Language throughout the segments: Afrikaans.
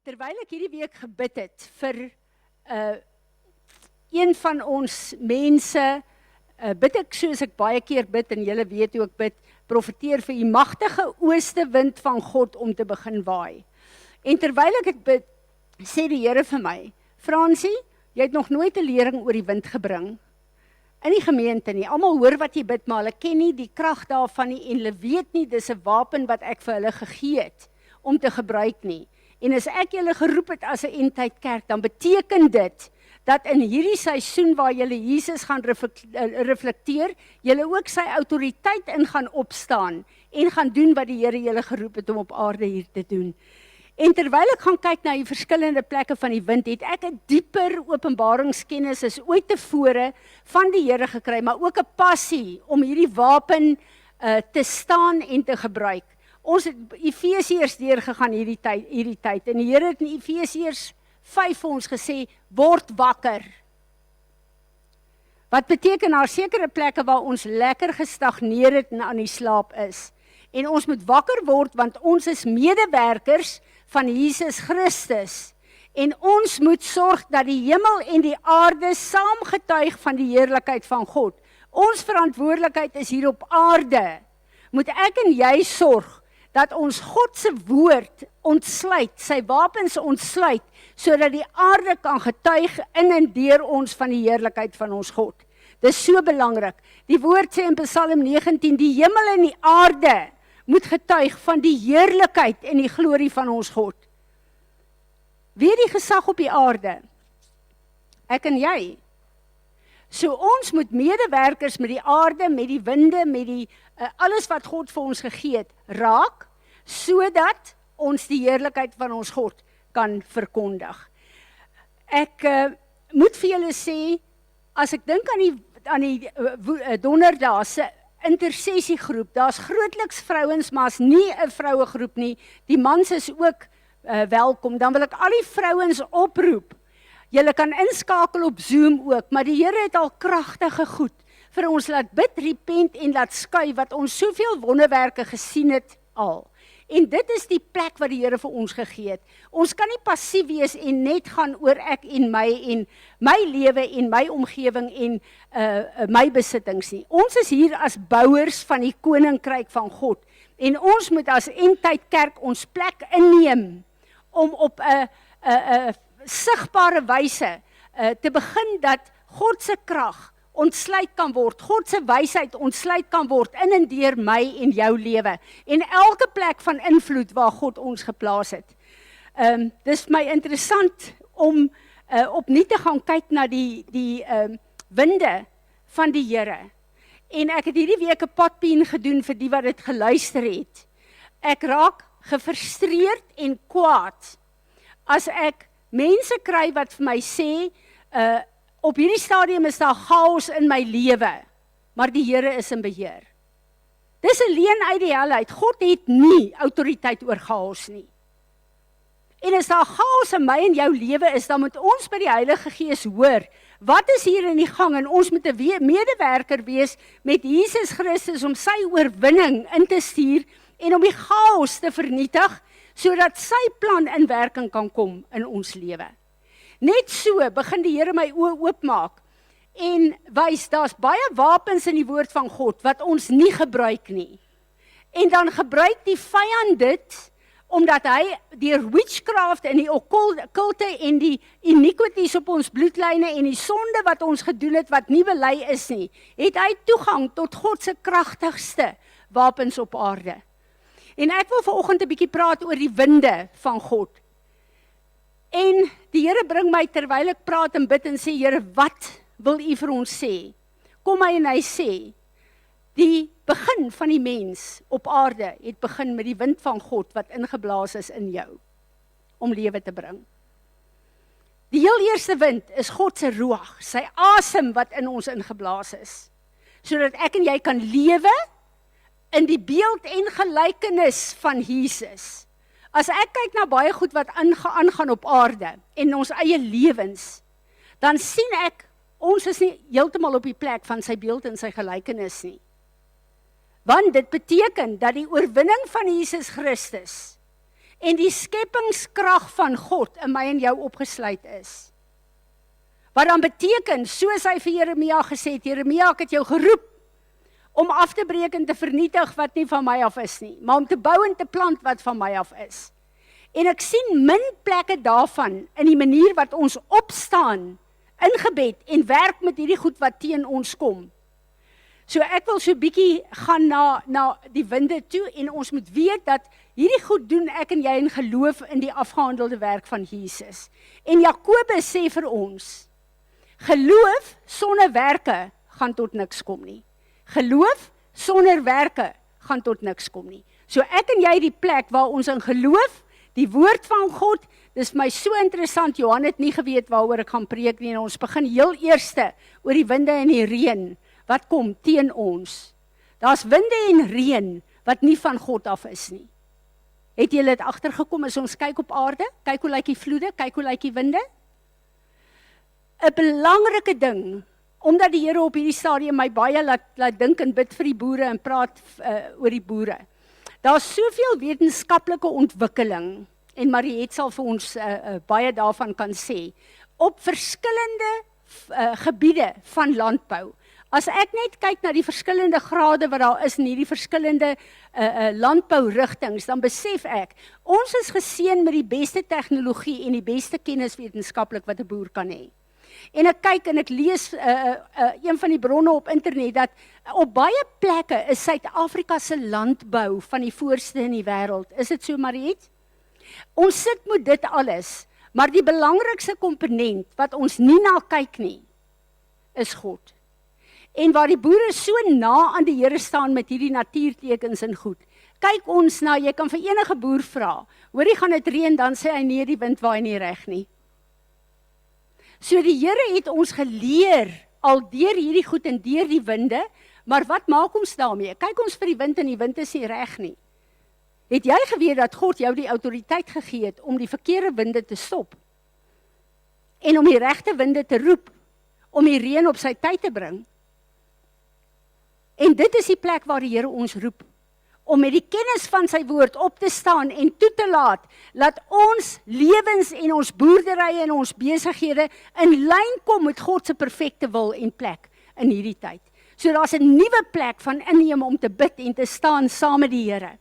Terwyl ek hierdie week gebid het vir een van ons mense, bid ek soos ek baie keer bid, en julle weet hoe ek bid, profeteer vir die magtige ooste wind van God om te begin waai. En terwyl ek het bid, sê die Here vir my, Fransie, jy het nog nooit 'n lering oor die wind gebring in die gemeente nie. Almal hoor wat jy bid, maar hulle ken nie die krag daarvan nie, en hulle weet nie, dis 'n wapen wat ek vir hulle gegee het om te gebruik nie. En as ek julle geroep het as 'n eindtyd kerk, dan beteken dit dat in hierdie seisoen waar julle Jesus gaan reflekteer, julle ook sy autoriteit in gaan opstaan en gaan doen wat die Here julle geroep het om op aarde hier te doen. En terwyl ek gaan kyk na die verskillende plekke van die wind, het ek 'n dieper openbaringskennis as ooit tevore van die Here gekry, maar ook 'n passie om hierdie wapen te staan en te gebruik. Ons het Efesiërs deurgegaan hierdie tyd, en die Here het in Efesiërs 5 vir ons gesê, word wakker. Wat beteken daar sekere plekke waar ons lekker gestagneer het en aan die slaap is. En ons moet wakker word, want ons is medewerkers van Jesus Christus. En ons moet sorg dat die hemel en die aarde saam getuig van die heerlikheid van God. Ons verantwoordelikheid is hier op aarde. Moet ek en jy sorg dat ons God se woord ontsluit, sy wapens ontsluit, sodat die aarde kan getuig in en deur ons van die heerlikheid van ons God. Dis so belangrik. Die woord sê in Psalm 19, die hemel en die aarde moet getuig van die heerlikheid en die glorie van ons God. Wie het die gesag op die aarde? Ek en jy. So ons moet medewerkers met die aarde, met die winde, met die alles wat God vir ons gegee het, raak, sodat ons die heerlikheid van ons God kan verkondig. Ek moet vir julle sê, as ek dink aan die donderdag se intersessiegroep, daar's grootliks vrouens, maar is nie 'n vrouegroep nie, die mans is ook welkom, dan wil ek al die vrouens oproep, julle kan inskakel op Zoom ook, maar die Here het al kragtige goed vir ons laat bid, repent en laat skuif, wat ons soveel wonderwerke gesien het al. En dit is die plek wat die Here vir ons gegee het. Ons kan nie passief wees en net gaan oor ek en my lewe en my omgewing en my besittings nie. Ons is hier as bouers van die koninkryk van God. En ons moet as eindtyd kerk ons plek inneem om op 'n sigbare wyse te begin dat God se krag ontsluit kan word, God se wysheid ontsluit kan word in en deur my en jou lewe, en elke plek van invloed waar God ons geplaas het. Dis my interessant om opnuut te gaan kyk na die winde van die Here. En ek het hierdie week 'n padpien gedoen vir die wat dit geluister het. Ek raak gefrustreerd en kwaad as ek mense kry wat vir my sê, op hierdie stadium is daar chaos in my lewe, maar die Here is in beheer. Dis 'n leuen uit die hel uit. God het nie autoriteit oor chaos nie. En as daar chaos in my en jou lewe is, dan moet ons by die Heilige Gees hoor, wat is hier in die gang, en ons moet 'n medewerker wees met Jesus Christus om sy oorwinning in te stuur en om die chaos te vernietig, sodat sy plan in werking kan kom in ons lewe. Net so begin die Here my oë oopmaak en wys, daar's baie wapens in die woord van God wat ons nie gebruik nie. En dan gebruik die vyand dit, omdat hy deur witchcraft en die okkulte en die iniquities op ons bloedlyne en die sonde wat ons gedoen het wat nie bely is nie, het hy toegang tot God se kragtigste wapens op aarde. En ek wil vanoggend 'n bietjie praat oor die winde van God. En die Here bring my terwyl ek praat en bid en sê, Here, wat wil U vir ons sê? Kom hy en hy sê, die begin van die mens op aarde het begin met die wind van God wat ingeblaas is in jou, om lewe te bring. Die heel eerste wind is God se ruach, sy asem wat in ons ingeblaas is, sodat ek en jy kan lewe in die beeld en gelykenis van Jesus. As ek kyk na baie goed wat aangaan op aarde en ons eie lewens, dan sien ek, ons is nie heeltemal op die plek van sy beeld en sy gelykenis nie. Want dit beteken dat die oorwinning van Jesus Christus en die skepingskrag van God in my en jou opgesluit is. Wat dan beteken, soos hy vir Jeremia gesê het, Jeremia, ek het jou geroep om af te breek en te vernietig wat nie van my af is nie, maar om te bou en te plant wat van my af is. En ek sien min plekke daarvan in die manier wat ons opstaan in gebed en werk met hierdie goed wat teen ons kom. So ek wil so bietjie gaan na die winde toe en ons moet weet dat hierdie goed doen ek en jy in geloof in die afgehandelde werk van Jesus. En Jakobus sê vir ons, geloof sonder werke gaan tot niks kom nie. Geloof sonder werke gaan tot niks kom nie. So ek en jy die plek waar ons in geloof, die woord van God, dis my so interessant, Johan het nie geweet waaroor ek gaan preek nie, en ons begin heel eerste oor die winde en die reën, wat kom teen ons. Daar's winde en reën, wat nie van God af is nie. Het julle dit agtergekom, as ons kyk op aarde, kyk hoe lyk die vloede, kyk hoe lyk die winde? 'n belangrike ding, omdat die Here op hierdie stadium my baie laat dink en bid vir die boere en praat oor die boere. Daar's soveel wetenskaplike ontwikkeling, en Mariet sal vir ons baie daarvan kan sê, op verskillende gebiede van landbou. As ek net kyk na die verskillende grade wat daar is in hierdie verskillende landbourigtings, dan besef ek, ons is geseën met die beste tegnologie en die beste kennis wetenskaplik wat 'n boer kan hê. En ek kyk en ek lees een van die bronne op internet, dat op baie plekke is Suid-Afrika se landbou van die voorste in die wêreld. Is dit so, Mariet? Ons sit met dit alles, maar die belangrikste komponent wat ons nie na kyk nie, is God. En waar die boere so na aan die Here staan met hierdie natuurtekens en goed, kyk ons na, jy kan vir enige boer vra, hoorie, gaan dit reën, dan sê hy nee, die wind waai nie reg nie. So die Here het ons geleer, al deur hierdie goed en deur die winde, maar wat maak ons daarmee? Kyk ons vir die wind en die wind is nie reg nie. Het jy geweet dat God jou die autoriteit gegee het om die verkeerde winde te stop? En om die regte winde te roep, om die reën op sy tyd te bring? En dit is die plek waar die Here ons roep, om met die kennis van sy woord op te staan en toe te laat, laat ons lewens en ons boerderye en ons besighede in lyn kom met God se perfekte wil en plek in hierdie tyd. So daar's 'n nuwe plek van inneem om te bid en te staan saam met die Here.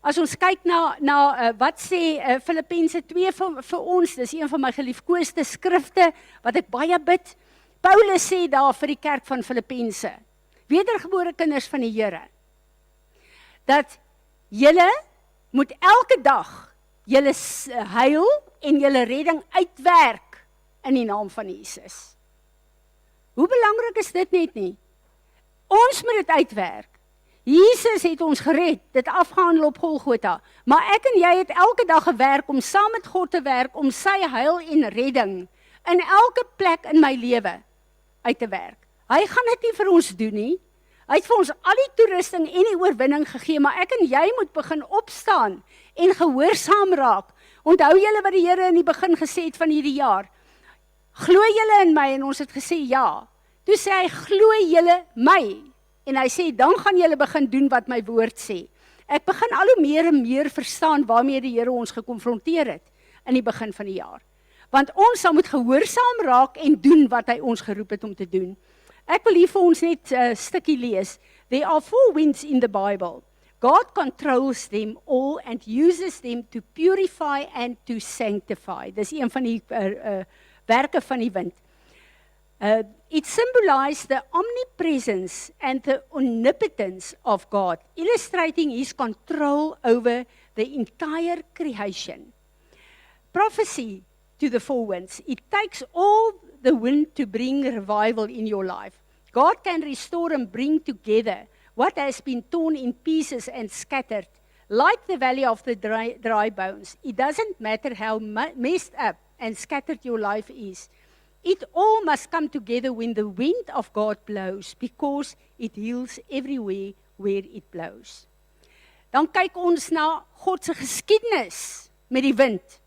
As ons kyk na wat sê Filippense 2 vir ons, dis een van my geliefkoeste skrifte, wat ek baie bid. Paulus sê daar vir die kerk van Filippense, wedergebore kinders van die Here, dat julle moet elke dag julle heil en julle redding uitwerk in die naam van Jesus. Hoe belangrik is dit net nie? Ons moet dit uitwerk. Jesus het ons gered, dit afgehandel op Golgotha, maar ek en jy het elke dag gewerk om saam met God te werk, om sy heil en redding in elke plek in my lewe uit te werk. Hy gaan dit nie vir ons doen nie. Hy het vir ons al die toerusting en die oorwinning gegee, maar ek en jy moet begin opstaan en gehoorsaam raak. Onthou julle wat die Here in die begin gesê het van hierdie jaar? Glo julle in my? En ons het gesê ja. Toe sê hy, glo julle my? En hy sê, dan gaan julle begin doen wat my woord sê. Ek begin al hoe meer en meer verstaan waarmee die Here ons gekonfronteer het in die begin van die jaar. Want ons sal moet gehoorsaam raak en doen wat hy ons geroep het om te doen. Ek wil hier vir ons net 'n stukkie lees. There are 4 winds in the Bible. God controls them all and uses them to purify and to sanctify. Dis een van die werke van die wind. It symbolized the omnipresence and the omnipotence of God, illustrating his control over the entire creation. Prophecy to the 4 winds. It takes all the wind to bring revival in your life. God can restore and bring together what has been torn in pieces and scattered, like the valley of the dry bones. It doesn't matter how messed up and scattered your life is. It all must come together when the wind of God blows, because it heals everywhere where it blows. Dan kyk ons na God se geskiedenis met die wind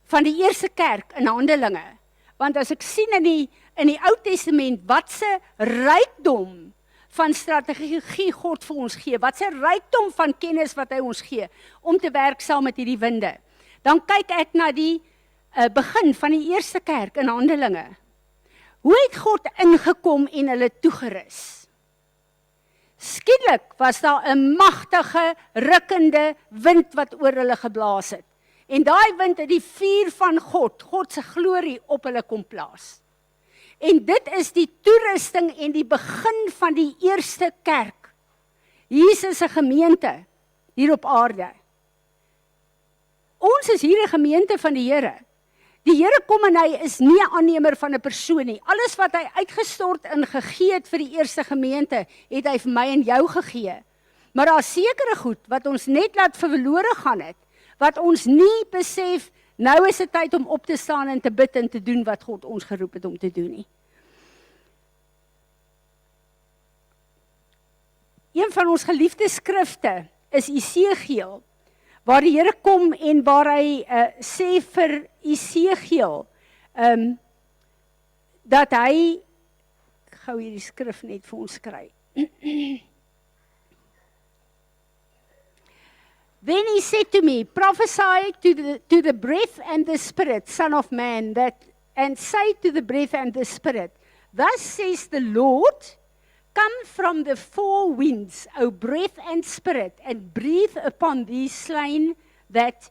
van die eerste kerk in Handelinge. Want as ek sien in die Ou Testament wat se rykdom van strategie God vir ons gee, wat sy rykdom van kennis wat hy ons gee, om te werk saam met hierdie winde. Dan kyk ek na die begin van die eerste kerk in Handelinge. Hoe het God ingekom en hulle toegerus? Skielik was daar 'n magtige, rukkende wind wat oor hulle geblaas het. En daai wind het die vuur van God se glorie op hulle kom plaas. En dit is die toerusting en die begin van die eerste kerk. Jesus se gemeente hier op aarde. Ons is hier 'n gemeente van die Here. Die Here kom en hy is nie 'n aannemer van 'n persoon nie. Alles wat hy uitgestort en gegee het vir die eerste gemeente, het hy vir my en jou gegee. Maar daar is sekere goed wat ons net laat verlore gaan het, wat ons nie besef, nou is dit tyd om op te staan en te bid en te doen wat God ons geroep het om te doen nie. Een van ons geliefde skrifte is Esegiel, waar die Here kom en waar hy sê vir Esegiel, dat hy, ek gou hierdie skrif net vir ons kry. Then he said to me, prophesy to the breath and the spirit, son of man, and say to the breath and the spirit, thus says the Lord, come from the four winds, O breath and spirit, and breathe upon these slain that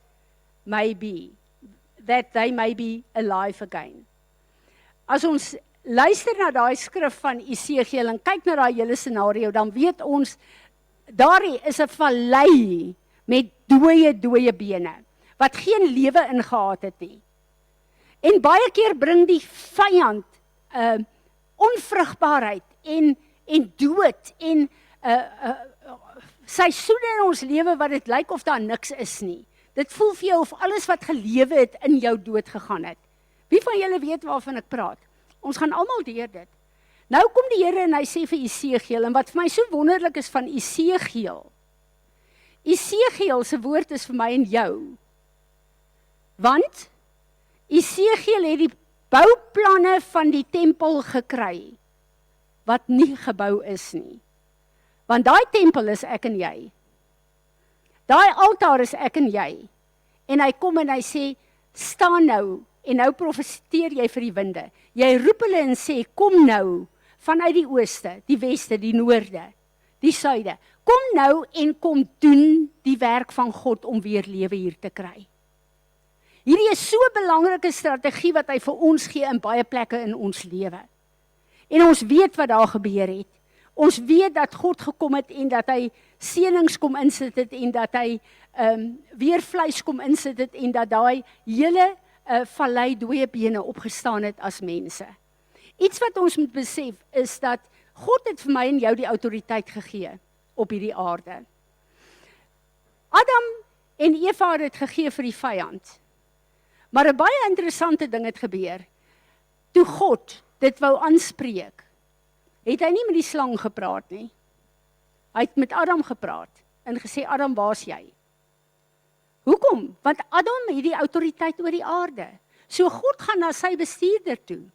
they may be alive again. As ons luister na daai skrif van Esegiel en kyk na daai hele scenario, dan weet ons, daarin is 'n vallei met dooie bene, wat geen lewe ingehaat het nie. En baie keer bring die vyand onvrugbaarheid en dood en seisoene in ons lewe wat dit lyk of daar niks is nie. Dit voel vir jou of alles wat gelewe het in jou dood gegaan het. Wie van julle weet waarvan ek praat? Ons gaan almal deur dit. Nou kom die Here en hy sê vir Esegiel, en wat vir my so wonderlik is van Esegiel se woord is vir my en jou. Want Esegiel het die bouplanne van die tempel gekry, wat nie gebou is nie. Want daai tempel is ek en jy. Daai altaar is ek en jy. En hy kom en hy sê, staan nou, en nou profeteer jy vir die winde. Jy roep hulle en sê, kom nou, vanuit die ooste, die weste, die noorde, die suide. Kom nou en kom doen die werk van God om weer lewe hier te kry. Hierdie is so 'n belangrike strategie wat hy vir ons gee in baie plekke in ons lewe. En ons weet wat daar gebeur het. Ons weet dat God gekom het en dat hy seënings kom insit het en dat hy weer vleis kom insit het en dat daai hele vallei dooie bene opgestaan het as mense. Iets wat ons moet besef is dat God het vir my en jou die autoriteit gegee op hierdie aarde. Adam en Eva het dit gegee vir die vyand. Maar 'n baie interessante ding het gebeur. Toe God dit wou aanspreek, het hy nie met die slang gepraat nie. Hy het met Adam gepraat en gesê, Adam, waar's jy? Hoekom? Want Adam het die autoriteit oor die aarde. So God gaan na sy bestuurder toe.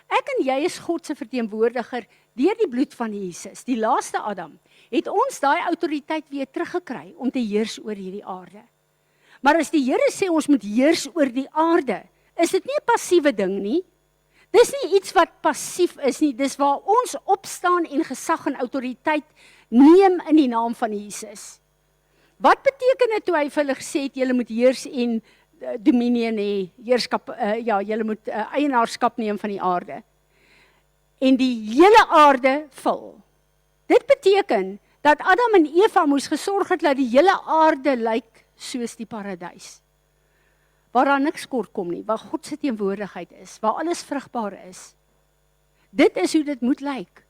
Ek en jy is God se verteenwoordiger deur die bloed van Jesus, die laaste Adam, het ons daai autoriteit weer teruggekry om te heers oor hierdie aarde. Maar as die Here sê ons moet heers oor die aarde, is dit nie 'n passiewe ding nie. Dis nie iets wat passief is nie, dis waar ons opstaan en gesag en autoriteit neem in die naam van Jesus. Wat beteken dit toe hy vir hulle gesê het, julle moet heers en dominion hê, heerskap, julle moet eienaarskap neem van die aarde. En die hele aarde vul. Dit beteken dat Adam en Eva moes gesorg het dat die hele aarde lyk soos die paradys. Waar daar niks kort kom nie, waar God se teenwoordigheid is, waar alles vrugbaar is. Dit is hoe dit moet lyk.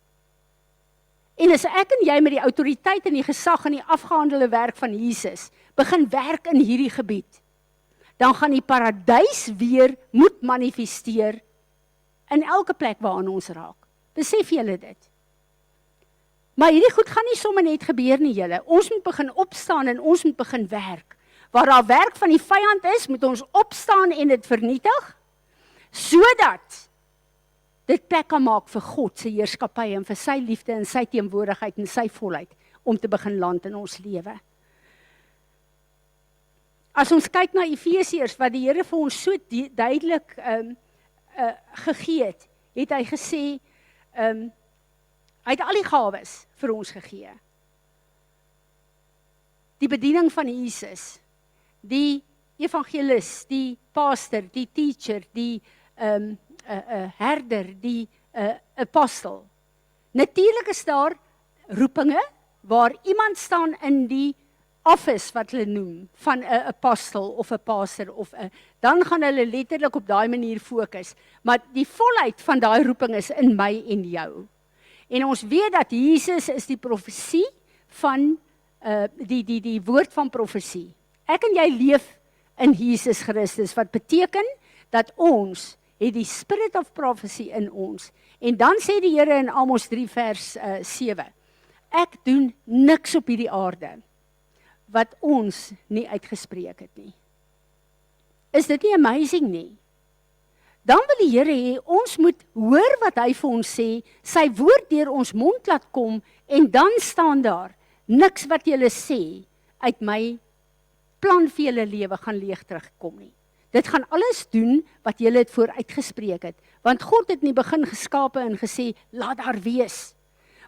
En as ek en jy met die autoriteit en die gesag en die afgehandelde werk van Jesus begin werk in hierdie gebied, dan gaan die paradys weer moet manifesteer in elke plek waaraan ons raak. Besef julle dit? Maar hierdie goed gaan nie sommer net gebeur nie, julle. Ons moet begin opstaan en ons moet begin werk. Waar daar werk van die vyand is, moet ons opstaan en dit vernietig, sodat dit plek kan maak vir God se heerskappy en vir sy liefde en sy teenwoordigheid en sy volheid om te begin land in ons lewe. As ons kyk na Efesiërs wat die Here vir ons so duidelik gegee het, het hy gesê, hy het al die gawes vir ons gegee. Die bediening van Jesus, die evangelis, die pastor, die teacher, die herder, die apostel. Natuurlik is daar roepinge waar iemand staan in die office wat hulle noem van 'n apostel of 'n pastor of 'n, dan gaan hulle letterlik op daai manier fokus. Maar die volheid van daai roeping is in my en jou. En ons weet dat Jesus is die profesie van die woord van profesie. Ek en jy leef in Jesus Christus, wat beteken dat ons het die spirit of prophecy in ons. En dan sê die Here in Amos 3 vers 7, ek doen niks op hierdie aarde wat ons nie uitgespreek het nie. Is dit nie amazing nie? Dan wil die Here hê, ons moet hoor wat hy vir ons sê, sy woord deur ons mond laat kom, en dan staan daar, niks wat julle sê, uit my plan vir julle lewe gaan leeg terugkom nie. Dit gaan alles doen wat julle het vooruitgespreek het, want God het nie begin geskape en gesê, laat daar wees.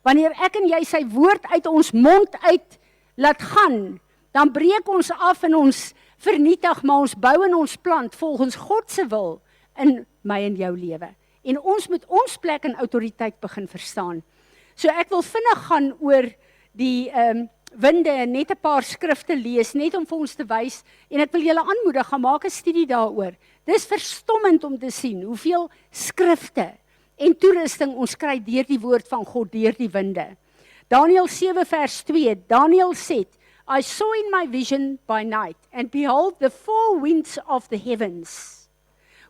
Wanneer ek en jy sy woord uit ons mond uit laat gaan, dan breek ons af en ons vernietig, maar ons bou en ons plant volgens God se wil in my en jou lewe. En ons moet ons plek en autoriteit begin verstaan. So ek wil vinnig gaan oor die winde en net 'n paar skrifte lees, net om vir ons te wys, en ek wil julle aanmoedig, gaan maak 'n studie daaroor. Dis verstommend om te sien hoeveel skrifte en toerusting ons kry deur die woord van God, deur die winde. Daniël 7 vers 2, Daniel said, I saw in my vision by night, and behold, the four winds of the heavens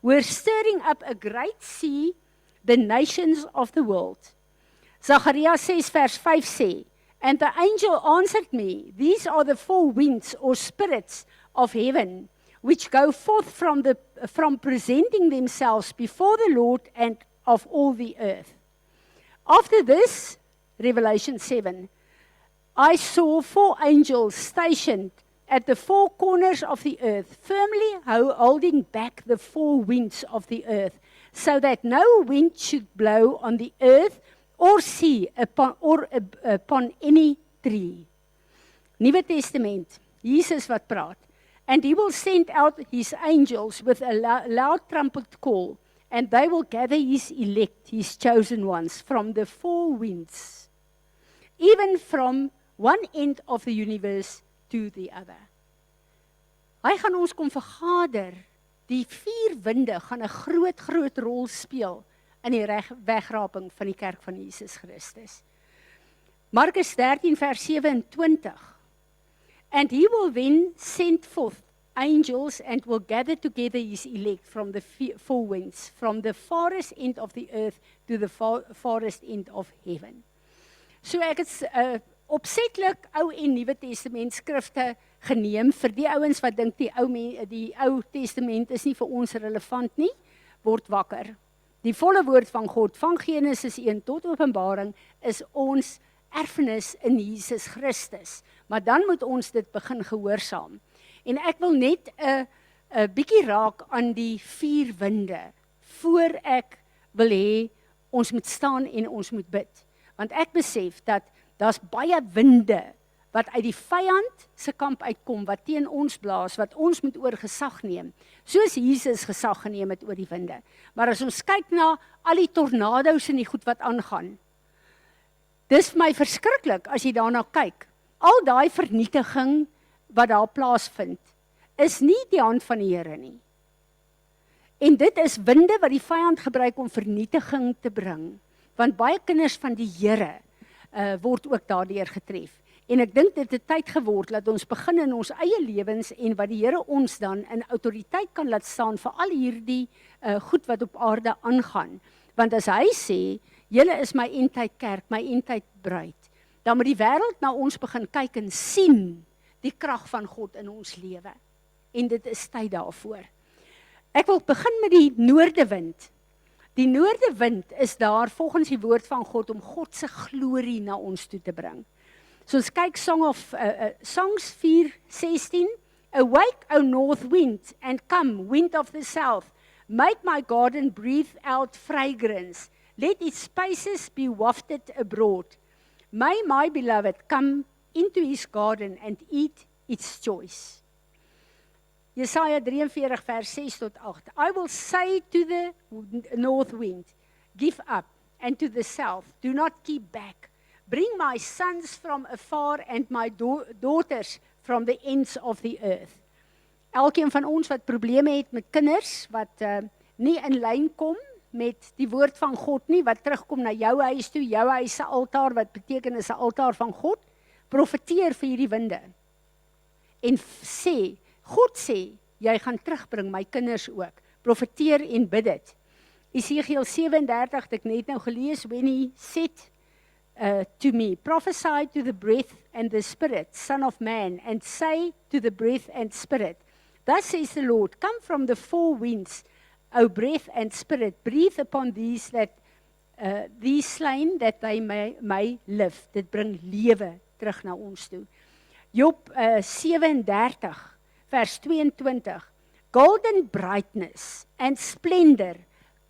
were stirring up a great sea, the nations of the world. Zachariah 6 vers 5 sê, and the angel answered me, these are the four winds or spirits of heaven, which go forth from presenting themselves before the Lord and of all the earth. After this, Revelation 7, I saw four angels stationed at the four corners of the earth, firmly holding back the four winds of the earth, so that no wind should blow on the earth or sea upon any tree. Nuwe Testament, Jesus wat praat. And he will send out his angels with a loud trumpet call, and they will gather his elect, his chosen ones, from the four winds, even from one end of the universe to the other. Hy gaan ons kom vergader. Die vier winde gaan 'n groot rol speel in die wegraping van die kerk van Jesus Christus. Markus 13 vers 27. And he will then send forth angels and will gather together his elect from the four winds, from the farthest end of the earth to the farthest end of heaven. So ek het opsetlik Ou en Nuwe Testament skrifte geneem vir die ouens wat dink die Ou Testament is nie vir ons relevant nie, word wakker. Die volle woord van God, van Genesis 1 tot Openbaring, is ons erfenis in Jesus Christus. Maar dan moet ons dit begin gehoorsaam. En ek wil net 'n bietjie raak aan die vier winde, voor ek wil hê, ons moet staan en ons moet bid. Want ek besef dat daar's baie winde wat uit die vyand se kamp uitkom, wat teen ons blaas, wat ons moet oor gesag neem, soos Jesus gesag geneem het oor die winde. Maar as ons kyk na al die tornado's en die goed wat aangaan, dis vir my verskriklik as jy daarna kyk. Al daai vernietiging wat daar plaasvind, is nie die hand van die Here nie. En dit is winde wat die vyand gebruik om vernietiging te bring, want baie kinders van die Here word ook daardeur getref. En ek dink dit het tyd geword dat ons begin in ons eie lewens en wat die Here ons dan in autoriteit kan laat staan vir al hierdie goed wat op aarde aangaan. Want as hy sê, julle is my eindtyd kerk, my eindtyd bruid, dan moet die wêreld na ons begin kyk en sien die krag van God in ons lewe. En dit is tyd daarvoor. Ek wil begin met die noordewind. Die noordewind is daar volgens die woord van God om God se glorie na ons toe te bring. So ons kyk Songs 4:16. Awake, O north wind, and come, wind of the south. Make my garden breathe out fragrance. Let its spices be wafted abroad. May my beloved come into his garden and eat its choice. Jesaja 43 vers 6 tot 8. I will say to the north wind, give up, and to the south, do not keep back. Bring my sons from afar and my daughters from the ends of the earth. Elkeen van ons wat probleme het met kinders, wat nie in lyn kom met die woord van God nie, wat terugkom na jou huis toe, jou huis se altaar, wat beteken is 'n altaar van God, profeteer vir hierdie winde. En sê, God sê, jy gaan terugbring my kinders ook. Profeteer en bid dit. Esegiel 37 het ek net nou gelees, when he said to me, prophesy to the breath and the spirit, son of man, and say to the breath and spirit, thus says the Lord, come from the four winds, O breath and spirit, breathe upon these slain, that they may live. Dit bring lewe terug na ons toe. Job 37 vers 22, golden brightness and splendor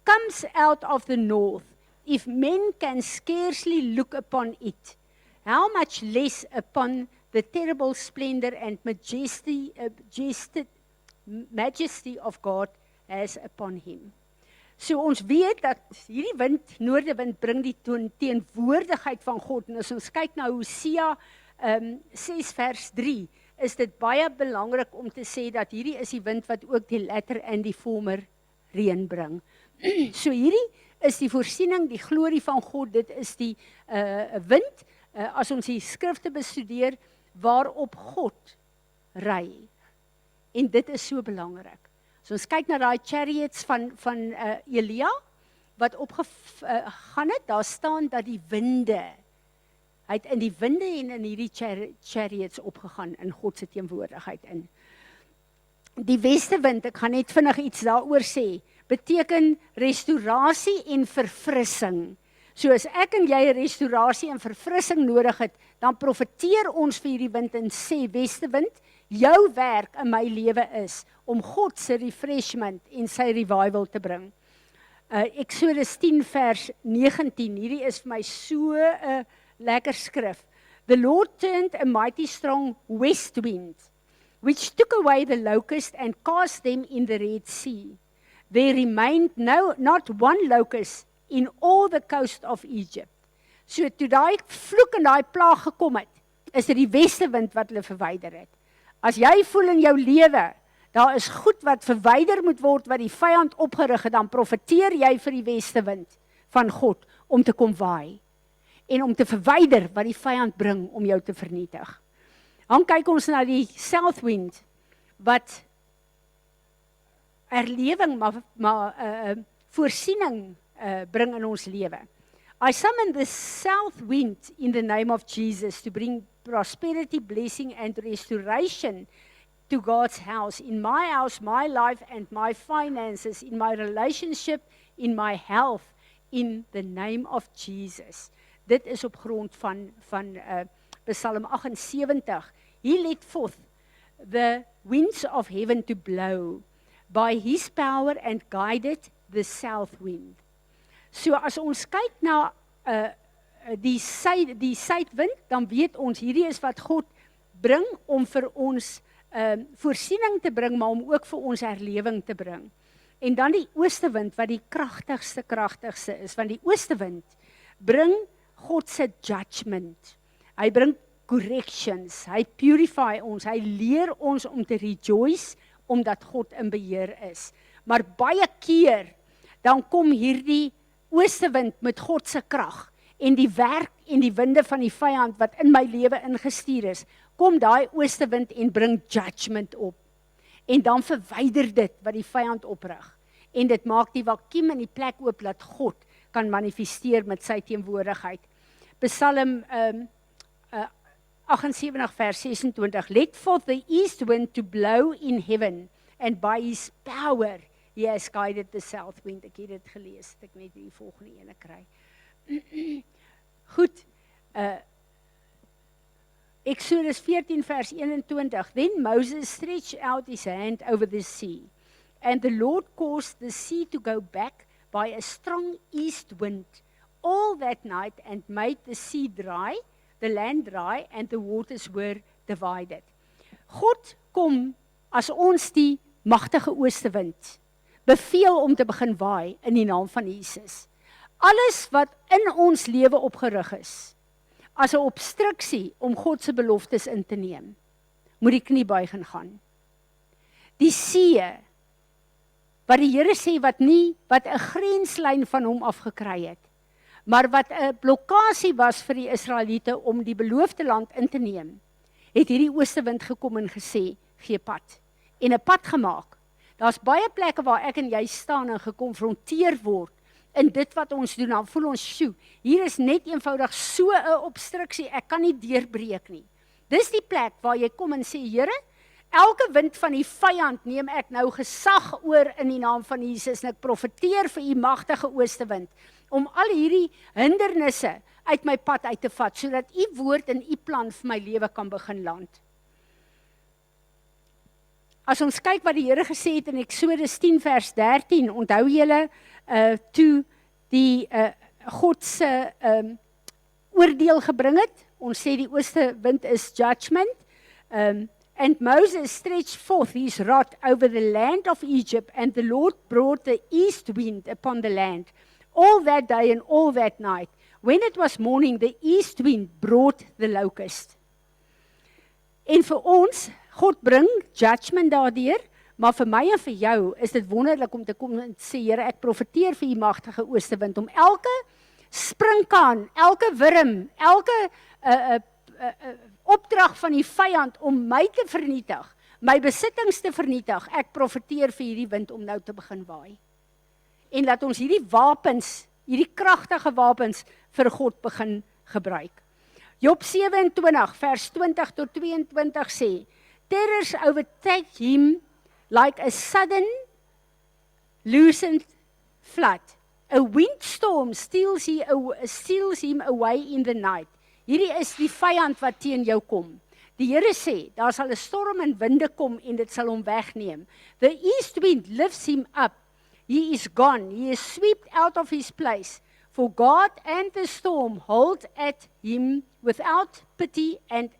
comes out of the north. If men can scarcely look upon it, how much less upon the terrible splendor and majesty of God as upon him. So ons weet dat hierdie wind, noordewind, bring die teenwoordigheid van God. En as ons kyk na Hosea 6 vers 3, is dit baie belangrik om te sê dat hierdie is die wind wat ook die latter en die former reën bring. So hierdie is die voorsiening, die glorie van God, dit is die wind, as ons die skrifte bestudeer, waarop God ry. En dit is so belangrik. So ons kyk na die chariots van Elia, wat opgegaan het, daar staan dat die winde, hy het in die winde en in hierdie chariots opgegaan, in God se teenwoordigheid in. Die westewind, ek gaan net vinnig iets daaroor sê, beteken restaurasie en verfrissing. So as ek en jy restaurasie en verfrissing nodig het, dan profeteer ons vir hierdie wind en sê, westewind, jou werk in my lewe is om God se refreshment en sy revival te bring. Exodus 10 vers 19, hierdie is vir my so 'n lekker skrif. The Lord turned a mighty strong west wind, which took away the locust and cast them in the Red Sea. There remained not one locust in all the coast of Egypt. So toe daai vloek en daai plaag gekom het, is dit die westewind wat hulle verwyder het. As jy voel in jou lewe, daar is goed wat verwyder moet word, wat die vyand opgerig het, dan profeteer jy vir die westewind van God, om te kom waai, en om te verwyder wat die vyand bring, om jou te vernietig. Dan kyk ons na die south wind, wat erlewing, maar voorsiening bring in ons lewe. I summon the south wind in the name of Jesus to bring prosperity, blessing and restoration to God's house, in my house, my life and my finances, in my relationship, in my health, in the name of Jesus. Dit is op grond van Psalm 78. He let forth the winds of heaven to blow by his power and guided the south wind. So as ons kyk na die suidwind, dan weet ons, hierdie is wat God bring om vir ons voorsiening te bring, maar om ook vir ons herlewing te bring. En dan die oostewind, wat die kragtigste is, want die oostewind bring God se judgment. Hy bring corrections, hy purify ons, hy leer ons om te rejoice, omdat God in beheer is. Maar baie keer, dan kom hierdie oostewind met God se krag, en die werk en die winde van die vyand, wat in my lewe ingestuur is, kom daai oostewind en bring judgment op. En dan verwyder dit wat die vyand oprig. En dit maak die vakuum in die plek oop, dat God kan manifesteer met sy teenwoordigheid. Psalm 78 vers 26, let forth the east wind to blow in heaven, and by his power He has guided the south wind. Ek het dit gelees, ek net die volgende ene kry. Goed, Exodus 14 vers 21, Then Moses stretched out his hand over the sea, and the Lord caused the sea to go back by a strong east wind all that night and made the sea dry, the land dry, and the waters were divided. God kom as ons die magtige oostewind beveel om te begin waai in die naam van Jesus. Alles wat in ons lewe opgerig is, as 'n obstruksie om God se beloftes in te neem, moet die knie buig en gaan. Die see, wat die Here sê wat 'n grenslyn van hom afgekry het, maar wat 'n blokkade was vir die Israeliete om die beloofde land in te neem, het hierdie oostewind gekom en gesê, gee pad, en 'n pad gemaak. Daar's baie plekke waar ek en jy staan en gekonfronteer word in dit wat ons doen, dan voel ons, sjoe, hier is net eenvoudig so 'n obstruksie, ek kan nie deurbreek nie. Dis die plek waar jy kom en sê, Here, elke wind van die vyand neem ek nou gesag oor in die naam van Jesus, en ek profeteer vir u magtige oostewind, om al hierdie hindernisse uit my pad uit te vat, sodat u woord en u plan vir my lewe kan begin land. As ons kyk wat die Here gesê het in Exodus 10 vers 13, onthou julle, toe die God se oordeel gebring het, ons sê die oostewind is judgment, and Moses stretched forth his rod over the land of Egypt, and the Lord brought the east wind upon the land, all that day and all that night. When it was morning, the east wind brought the locust. En vir ons, God bring judgment daardeur, maar vir my en vir jou is dit wonderlik om te kom en sê, Here, ek profeteer vir u magtige oostewind, om elke sprinkaan, elke wurm, elke opdrag van die vyand om my te vernietig, my besittings te vernietig, ek profeteer vir hierdie wind om nou te begin waai. En laat ons hierdie wapens, hierdie kragtige wapens vir God begin gebruik. Job 27 vers 20 tot 22 sê, terrors overtake him like a sudden loosened flood. A windstorm steals him away in the night. Hierdie is die vyand wat teen jou kom. Die Here sê, daar sal 'n storm en winde kom en dit sal hom wegneem. The east wind lifts him up. He is gone. He is swept out of his place. For God and the storm hold at him without pity and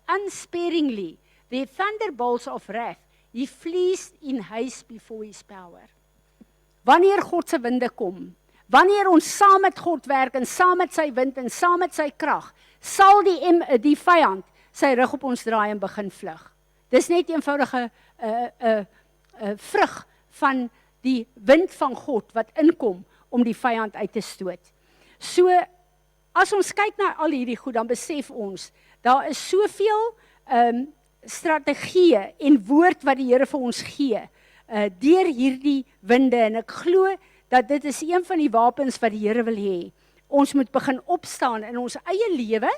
unsparingly. Their thunderbolts of wrath. He flees in haste before his power. Wanneer God se winde kom, wanneer ons saam met God werk en saam met sy wind en saam met sy krag, sal die vyand sy rug op ons draai en begin vlug. Dis net eenvoudige vrug van die wind van God wat inkom om die vyand uit te stoot. So, as ons kyk na al hierdie goed, dan besef ons, daar is soveel strategieë en woord wat die Here vir ons gee, deur hierdie winde, en ek glo dat dit is een van die wapens wat die Here wil hê. Ons moet begin opstaan in ons eie lewe,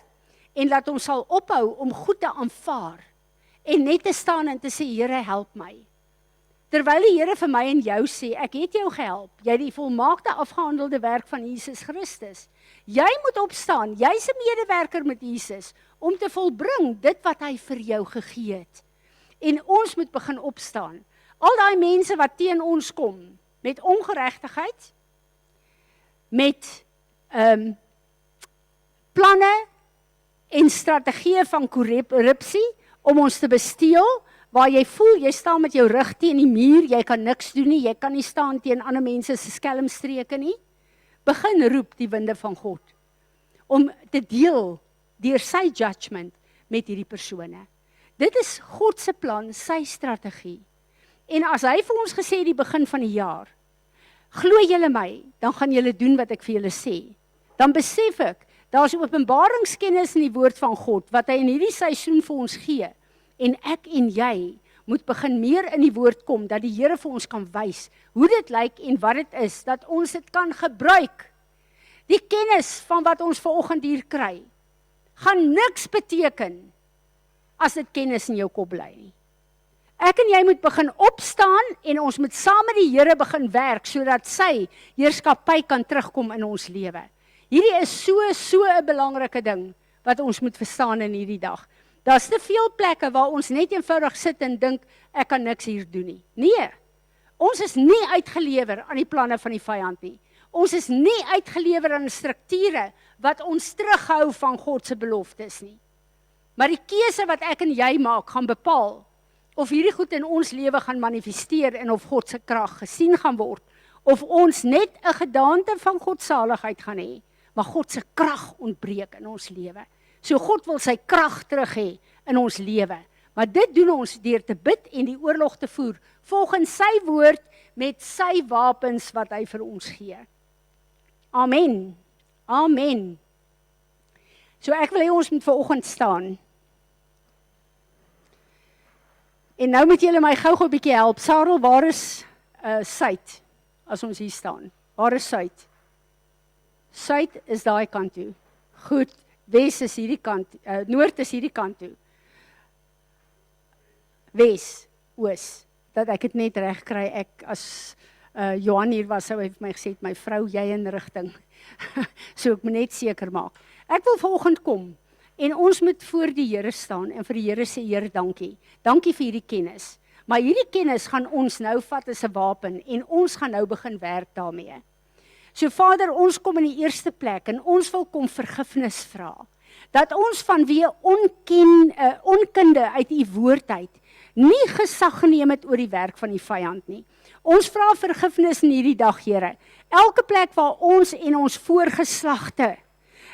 en laat ons sal ophou om goed te aanvaar, en net te staan en te sê, Here, help my. Terwyl die Here vir my en jou sê, ek het jou gehelp, jy het die volmaakte afgehandelde werk van Jesus Christus. Jy moet opstaan, jy's 'n medewerker met Jesus, om te volbring dit wat hy vir jou gegee het. En ons moet begin opstaan. Al daai mense wat teen ons kom, met ongeregtigheid, met planne en strategieë van korrupsie, om ons te besteel, waar jy voel, jy staan met jou rug teen die muur, jy kan niks doen nie, jy kan nie staan teen ander mense se skelmstreke nie. Begin roep die winde van God, om te deel deur sy judgment met hierdie persone. Dit is God se plan, sy strategie. En as hy vir ons gesê die begin van die jaar, glo julle my, dan gaan julle doen wat ek vir julle sê. Dan besef ek, daar's openbaringskennis in die woord van God, wat hy in hierdie seisoen vir ons gee. En ek en jy moet begin meer in die woord kom, dat die Here vir ons kan wys, hoe dit lyk en wat dit is, dat ons dit kan gebruik. Die kennis van wat ons vanoggend hier kry, gaan niks beteken, as dit kennis in jou kop bly nie. Ek en jy moet begin opstaan en ons moet saam met die Here begin werk sodat sy heerskappy kan terugkom in ons lewe. Hierdie is so 'n belangrike ding wat ons moet verstaan in hierdie dag. Daar's te veel plekke waar ons net eenvoudig sit en dink ek kan niks hier doen nie. Nee. Ons is nie uitgelewer aan die planne van die vyand nie. Ons is nie uitgelewer aan strukture wat ons terughou van God se beloftes nie. Maar die keuse wat ek en jy maak, gaan bepaal of hierdie goed in ons lewe gaan manifesteer en of God se krag gesien gaan word, of ons net 'n gedaante van godsaligheid gaan hê, maar God se krag ontbreek in ons lewe. So God wil sy krag terug hê in ons lewe. Maar dit doen ons deur te bid en die oorlog te voer volgens sy woord met sy wapens wat hy vir ons gee. Amen. Amen. So ek wil hê ons moet vanoggend staan. En nou moet julle my gou-gou 'n bietjie help. Sarel, waar is Suid as ons hier staan? Waar is Suid? Suid is daai kant toe. Goed, Wes is hierdie kant, Noord is hierdie kant toe. Wes, Oos, dat ek dit net reg kry. Ek as Johan hier was, sou hy vir my gesê, my vrou, jy in rigting. So ek moet net seker maak. Ek wil vanoggend kom en ons moet voor die Here staan en vir die Here sê, Here, dankie. Dankie vir hierdie kennis. Maar hierdie kennis gaan ons nou vat as 'n wapen en ons gaan nou begin werk daarmee. So Vader, ons kom in die eerste plek en ons wil kom vergifnis vra. Dat ons vanweë onkunde uit u woord uit nie gesag geneem het oor die werk van die vyand nie. Ons vra vergifnis in hierdie dag, Here. Elke plek waar ons en ons voorgeslagte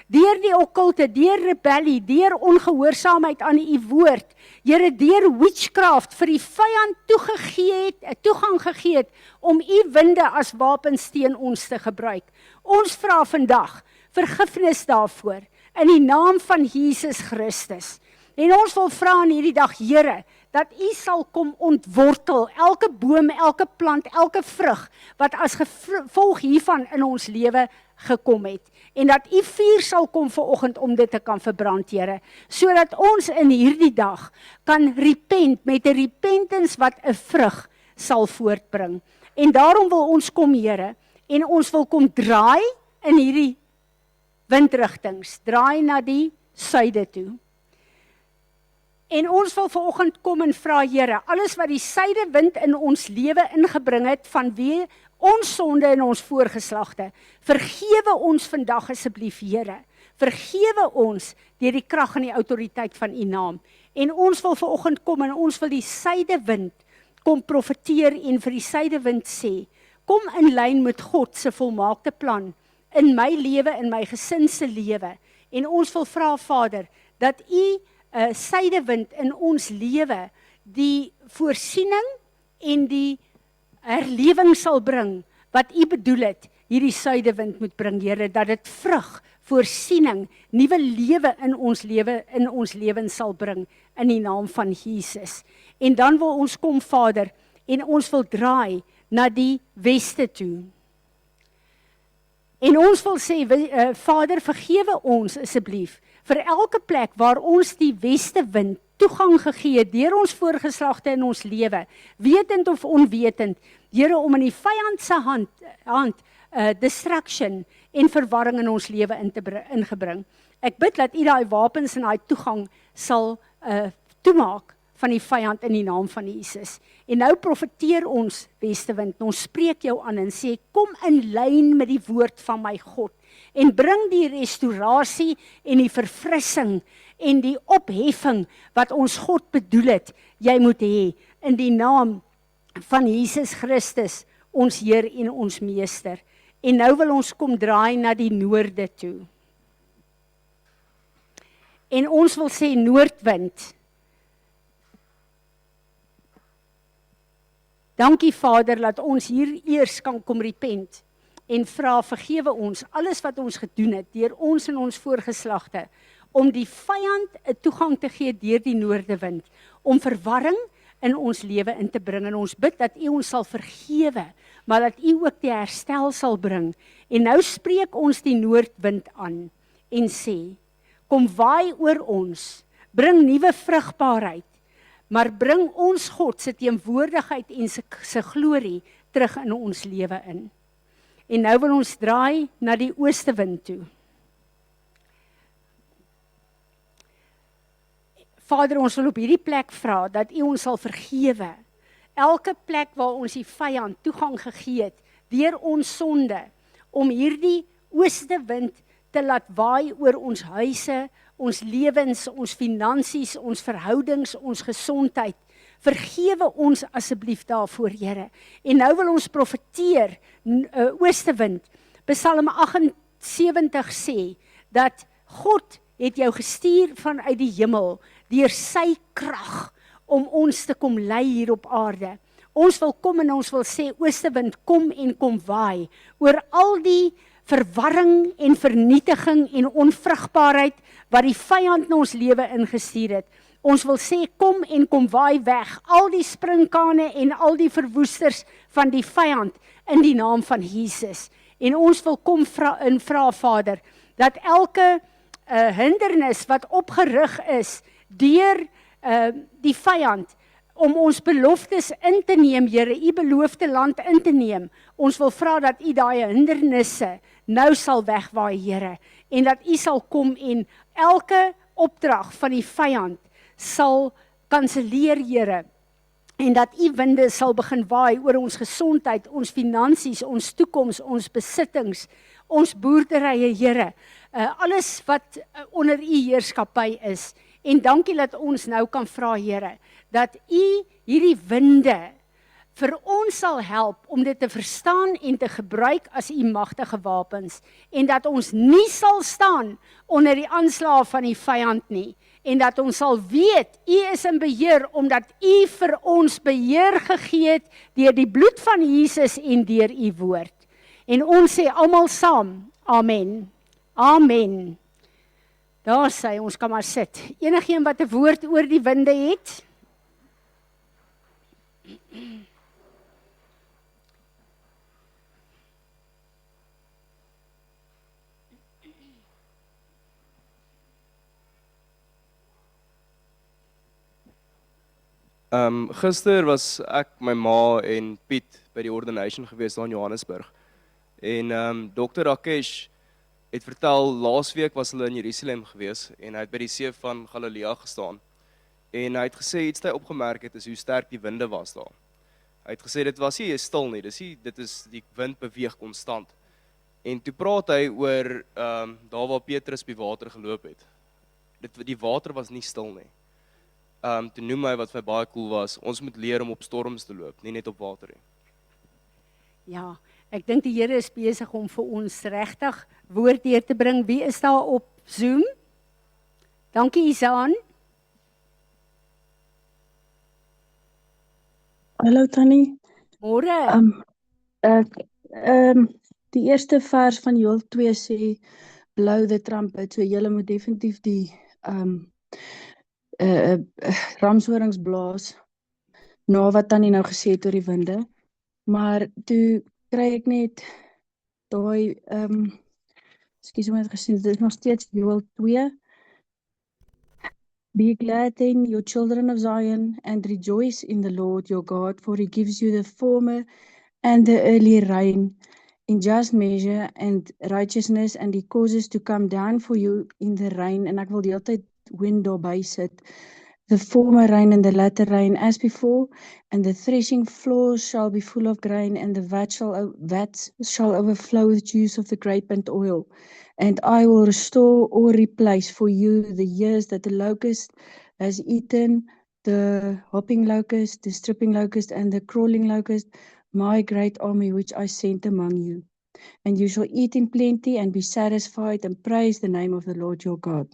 deur die okkulte, deur rebellie, deur ongehoorsaamheid aan u woord, Here, deur witchcraft vir die vyand toegang gegee het om u winde as wapens teen ons te gebruik. Ons vra vandag vergifnis daarvoor in die naam van Jesus Christus. En ons wil vra in hierdie dag, Here, dat u sal kom ontwortel elke boom, elke plant, elke vrug wat as gevolg hiervan in ons lewe gekom het. En dat u vuur sal kom vanoggend om dit te kan verbrand, Here, sodat ons in hierdie dag kan repent met 'n repentance wat 'n vrug sal voortbring. En daarom wil ons kom, Here, en ons wil kom draai in hierdie windrigtings, draai na die suide toe. En ons wil vanoggend kom en vra, Here, alles wat die suidewind in ons lewe ingebring het vanweë ons sonde en ons voorgeslagte, vergewe ons vandag asseblief, Here. Vergewe ons deur die krag en die autoriteit van u naam. En ons wil vanoggend kom en ons wil die suidewind kom profeteer en vir die suidewind sê, kom in lyn met God se volmaakte plan in my lewe, in my gesin se lewe. En ons wil vra, Vader, dat u suidewind in ons lewe die voorsiening en die herlewing sal bring wat u bedoel het, hierdie suidewind moet bring, Here, dat dit vrug, voorsiening, nuwe lewe in ons lewens sal bring in die naam van Jesus. En dan wil ons kom, Vader, en ons wil draai na die weste toe. En ons wil sê, Vader, vergewe ons asseblief vir elke plek waar ons die weste wind toegang gegee het deur ons voorgeslagte in ons lewe, wetend of onwetend, Here, om in die vyand se hand distraction en verwarring in ons lewe ingebring. Ek bid dat u daai wapens en daai toegang sal toemaak van die vyand in die naam van Jesus. En nou profeteer ons, westewind, ons spreek jou aan en sê, kom in lyn met die woord van my God en bring die restaurasie en die verfrissing en die opheffing wat ons God bedoel het, jy moet hê in die naam van Jesus Christus, ons Heer en ons Meester. En nou wil ons kom draai na die noorde toe. En ons wil sê, noordwind, dankie Vader, dat ons hier eers kan kom repent en vra, vergewe ons alles wat ons gedoen het, deur ons en ons voorgeslagte, om die vyand 'n toegang te gee deur die noordewind, om verwarring in ons lewe in te bring. En ons bid dat u ons sal vergewe, maar dat u ook die herstel sal bring. En nou spreek ons die noordwind aan en sê, kom waai oor ons, bring nuwe vrugbaarheid, maar bring ons God se teenwoordigheid en sy glorie terug in ons lewe in. En nou wil ons draai na die oostewind toe. Vader, ons wil op hierdie plek vra dat U ons sal vergewe. Elke plek waar ons die vyand toegang gegee het, deur ons sonde, om hierdie oostewind te laat waai oor ons huise, ons lewens, ons finansies, ons verhoudings, ons gesondheid. Vergewe ons asseblief daarvoor, Here. En nou wil ons profeteer, oostewind. Psalm 78 sê, dat God het jou gestuur vanuit die hemel, deur sy krag, om ons te kom lei hier op aarde. Ons wil kom en ons wil sê, oostewind, kom en kom waai, oor al die verwarring en vernietiging en onvrugbaarheid, wat die vyand na ons lewe ingestuur het. Ons wil sê, kom en kom waai weg, al die springkane en al die verwoesters van die vyand, in die naam van Jesus. En ons wil kom vra, Vader, dat elke hindernis wat opgerig is, deur die vyand, om ons beloftes in te neem, Here, U beloofde land in te neem. Ons wil vra dat U daai hindernisse nou sal wegwaai, Here, en dat U sal kom en elke opdrag van die vyand sal kanselleer, Here, en dat U winde sal begin waai oor ons gesondheid, ons finansies, ons toekoms, ons besittings, ons boerderye, Here, alles wat onder U heerskappy is. En dankie dat ons nou kan vra, Here, dat U hierdie winde vir ons sal help om dit te verstaan en te gebruik as U magtige wapens, en dat ons nie sal staan onder die aanslae van die vyand nie, en dat ons sal weet, U is in beheer, omdat U vir ons beheer gegee het, deur die bloed van Jesus en deur U woord. En ons sê almal saam, amen. Amen. Daar sê, ons kan maar sit. Enigeen wat 'n woord oor die winde het? Gister was ek, my ma en Piet by die ordination gewees daar in Johannesburg. En Dr. Rakesh het vertel, laasweek was hulle in Jerusalem gewees en hy het by die see van Galilea gestaan. En hy het gesê, iets wat hy opgemerk het, is hoe sterk die winde was daar. Hy het gesê, dit was nie stil nie, dit is die wind beweeg konstant. En toe praat hy oor, daar waar Petrus by water geloop het. Die water was nie stil nie. Toe noem hy wat vir baie cool was, ons moet leer om op storms te loop, nie net op water nie. Ja, ek dink die Here is besig om vir ons regtig woord deur te bring. Wie is daar op Zoom? Dankie, Isaan. Hallo Tannie. Môre. Die eerste vers van Joel 2 sê, blow the trumpet, so julle moet definitief die ramshorings blaas, na wat Tannie nou gesê het oor die winde, maar toe kry ek net daai, ekskuus om het gesien, dit is nog steeds Joel 2, be glad then, you children of Zion, and rejoice in the Lord your God, for He gives you the former and the early rain in just measure and righteousness, and He causes to come down for you in the rain, en ek wil die hele tyd wind daarby sit, the former rain and the latter rain as before, and the threshing floors shall be full of grain, and the vats shall overflow with juice of the grape and oil. And I will restore or replace for you the years that the locust has eaten, the hopping locust, the stripping locust, and the crawling locust, my great army which I sent among you. And you shall eat in plenty and be satisfied and praise the name of the Lord your God.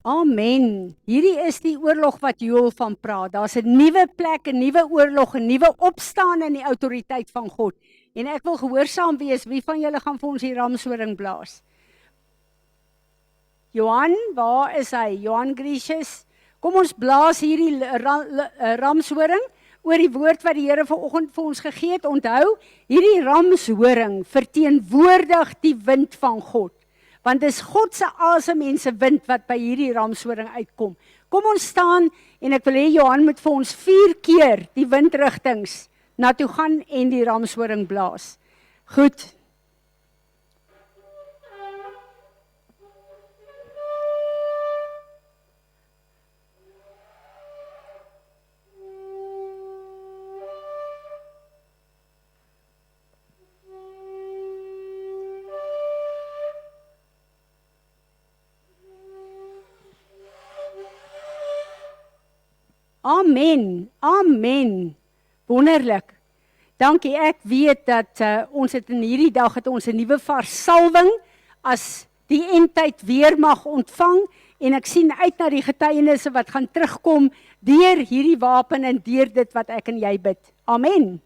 Amen. Hierdie is die oorlog wat Joel van praat. Daar's 'n nuwe plek, 'n nuwe oorlog, 'n nuwe opstaan in die autoriteit van God. En ek wil gehoorsaam wees. Wie van julle gaan vir ons die ramshoring blaas? Johan, waar is hy? Johan Gracious. Kom ons blaas hierdie ramshoring oor die woord wat die Here vanoggend vir ons gegee het. Onthou, hierdie ramshoring verteenwoordig die wind van God. Want dis God se asem en se wind wat by hierdie ramshoring uitkom. Kom ons staan En ek wil hê Johan moet vir ons 4 keer die windrigtings na toe gaan en die ramshoring blaas. Goed. Amen, amen. Wonderlik. Dankie, ek weet dat ons het in hierdie dag het ons 'n nuwe vars salwing as die eindtyd weer mag ontvang en ek sien uit na die getuienisse wat gaan terugkom deur hierdie wapen en deur dit wat ek en jy bid. Amen.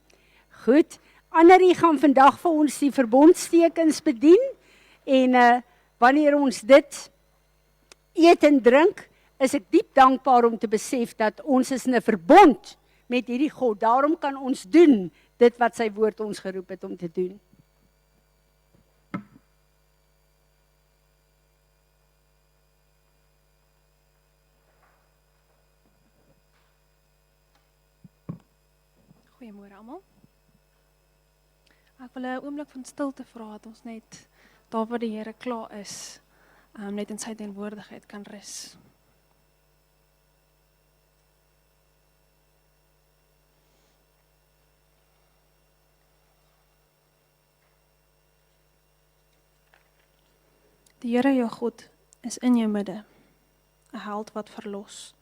Goed, Annerie gaan vandag vir ons die verbondstekens bedien en wanneer ons dit eet en drink, is ek diep dankbaar om te besef dat ons is in 'n verbond met hierdie God. Daarom kan ons doen dit wat sy woord ons geroep het om te doen. Goeiemôre almal. Ek wil 'n oomblik van stilte vra dat ons net daar waar die Here klaar is, net in sy teenwoordigheid kan rus. Die Here jou God is in jou midde, 'n held wat verlos.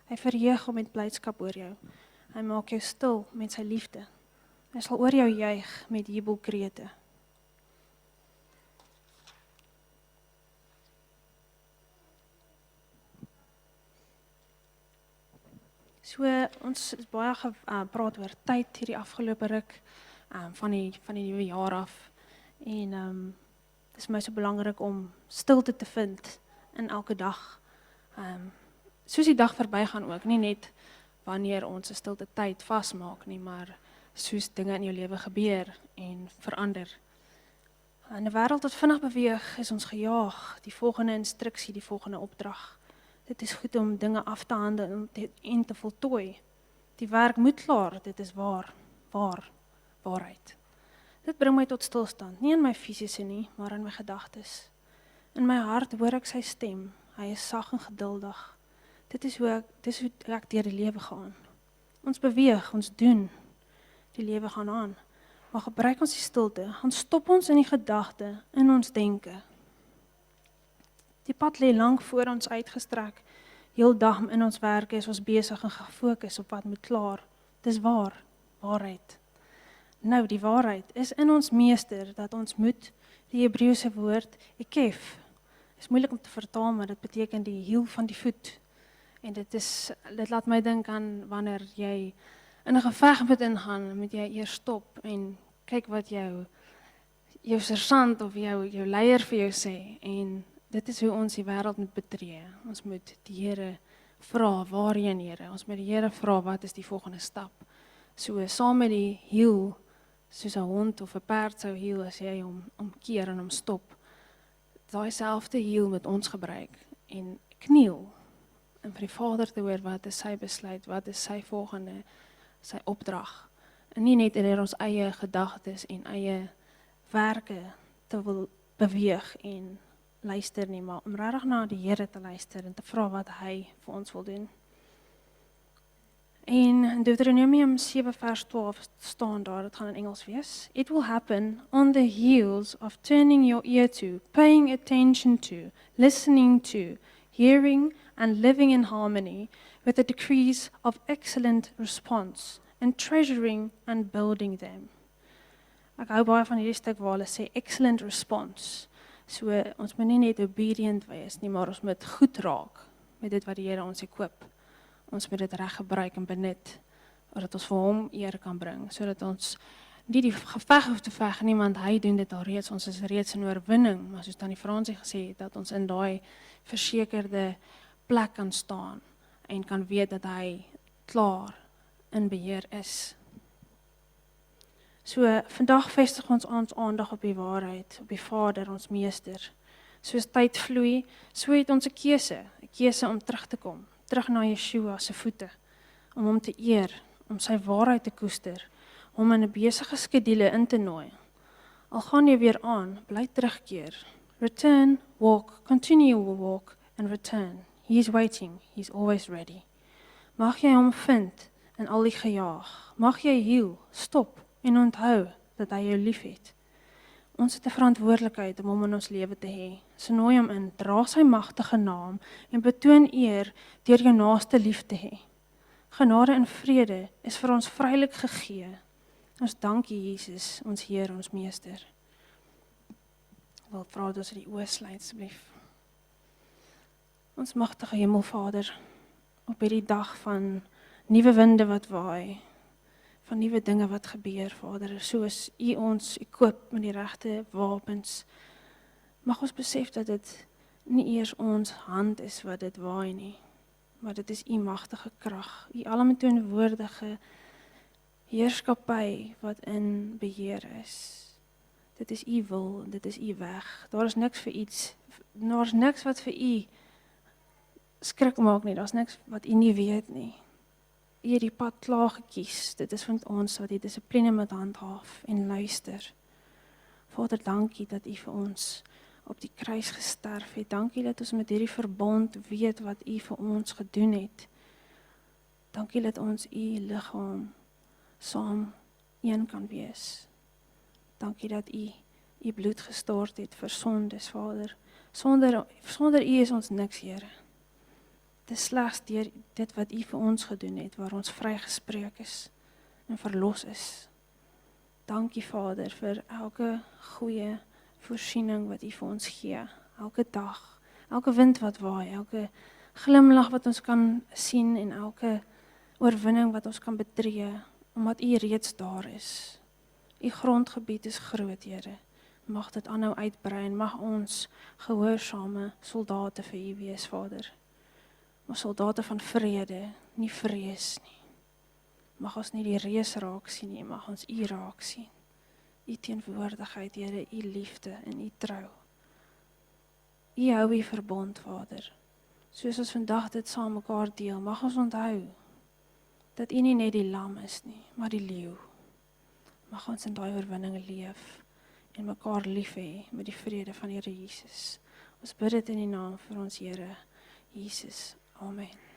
Hy verheug hom met blydskap oor jou. Hy maak jou stil met sy liefde. Hy sal oor jou juig met jubelkrete. So ons is baie gepraat oor tyd hierdie afgelope ruk van die nuwe jaar af en dit is my so belangrik om stilte te vind in elke dag. Soos die dag verbygaan ook, nie net wanneer ons 'n stilte tyd vasmaak nie, maar soos dinge in jou lewe gebeur en verander. In 'n wêreld wat vinnig beweeg, is ons gejaag, die volgende instruksie, die volgende opdrag. Dit is goed om dinge af te handel en te voltooi. Die werk moet klaar, dit is waarheid. Dit bring my tot stilstand, nie in my fisiese nie, maar in my gedagtes. In my hart hoor ek sy stem, hy is sag en geduldig. Dit is hoe ek deur die lewe gaan. Ons beweeg, ons doen, die lewe gaan aan. Maar gebruik ons die stilte, ons stop ons in die gedagte, in ons denke. Die pad lê lank voor ons uitgestrek. Heel dag in ons werk is ons besig en gefokus op wat moet klaar. Dis waarheid. Nou, die waarheid is in ons meester, dat ons moet, die Hebreëse woord, ekef, is moeilik om te vertaal, maar dit beteken die hiel van die voet. En dit laat my dink aan wanneer jy in 'n geveg moet ingaan, moet jy eers stop en kyk wat jou sersant of jou leier vir jou sê. En dit is hoe ons die wêreld moet betree. Ons moet die Here vra, waarheen Here? Ons moet die Here vra, wat is die volgende stap? So saam met die hiel, soos 'n hond of 'n perd sou hiel as jy hom keer en hom stop. Daai selfde hiel moet ons gebruik en kniel en vir die Vader te hoor wat is sy besluit, wat is sy volgende, sy opdrag. En nie net in ons eie gedagtes en eie werke te wil beweeg en luister nie, maar om regtig na die Here te luister en te vra wat hy vir ons wil doen. In Deuteronomium 7 vers 12 staan daar, dit gaan in Engels wees. It will happen on the heels of turning your ear to, paying attention to, listening to, hearing and living in harmony with the decrees of excellent response and treasuring and building them. Ek hou baie van hierdie stuk waar hulle sê excellent response. So ons moet nie net obedient wees nie, maar ons moet goed raak met dit wat die Here ons koop. Ons moet dit reg gebruik en benut, sodat ons vir hom eer kan bring, sodat ons nie die geveg hoef te veg nie, want hy doen dit al reeds, ons is reeds in oorwinning, maar soos Tannie Fransie gesê het, dat ons in daai versekerde plek kan staan en kan weet dat hy klaar in beheer is. So vandag vestig ons aandag op die waarheid, op die Vader, ons meester. Soos tyd vloei, so het ons 'n keuse om terug te kom, terug na Yeshua se voete, om hom te eer, om sy waarheid te koester, om in 'n besige skedule in te nooi. Al gaan jy weer aan, bly terugkeer. Return, walk, continue walk, and return. He is waiting, he is always ready. Mag jy hom vind in al die gejaag. Mag jy heel, stop en onthou dat hy jou lief het. Ons het 'n verantwoordelikheid om hom in ons lewe te hê. So nooi hom in, dra sy magtige naam en betoon eer deur jou naaste lief te hê. Genade en vrede is vir ons vrylik gegee. Ons dankie Jesus, ons Heer, ons Meester. Ek wil vra dat ons die oë sluit asseblief. Ons magtige Hemelvader, op hierdie dag van nuwe winde wat waai, van nuwe dinge wat gebeur, Vader, soos U ons koop met die regte wapens, mag ons besef dat dit nie eers ons hand is wat dit waai nie, maar dit is U magtige krag, U alomteenwoordige heerskappy wat in beheer is. Dit is U wil, dit is U weg. Daar is niks wat vir U skrik maak nie, daar is niks wat U nie weet nie. U het die pad klaar gekies, dit is van ons wat die dissipline moet handhaaf en luister. Vader, dankie dat U vir ons op die kruis gesterf het. Dankie dat ons met hierdie verbond weet wat U vir ons gedoen het. Dankie dat ons U liggaam saam een kan wees. Dankie dat U bloed gestort het vir sondes, Vader. Sonder U is ons niks, Here. Dit is slegs deur dit wat U vir ons gedoen het, waar ons vrygespreek is en verlos is. Dankie, Vader, vir elke goeie voorsiening wat U vir ons gee, elke dag, elke wind wat waai, elke glimlag wat ons kan sien en elke oorwinning wat ons kan betree, omdat U reeds daar is. U grondgebied is groot, Here. Mag dit aanhou uitbrei en mag ons gehoorsame soldate vir U wees, Vader. Maar soldate van vrede, nie vrees nie. Mag ons nie die reus raak sien nie, mag ons U raak sien. U teenwoordigheid, Here, U liefde en U trou. U hou U verbond, Vader. Soos ons vandag dit saam mekaar deel, mag ons onthou dat U nie net die lam is nie, maar die leeu. Mag ons in daai oorwinning leef en mekaar lief hê met die vrede van Here Jesus. Ons bid dit in die naam van ons Here Jesus. Amen.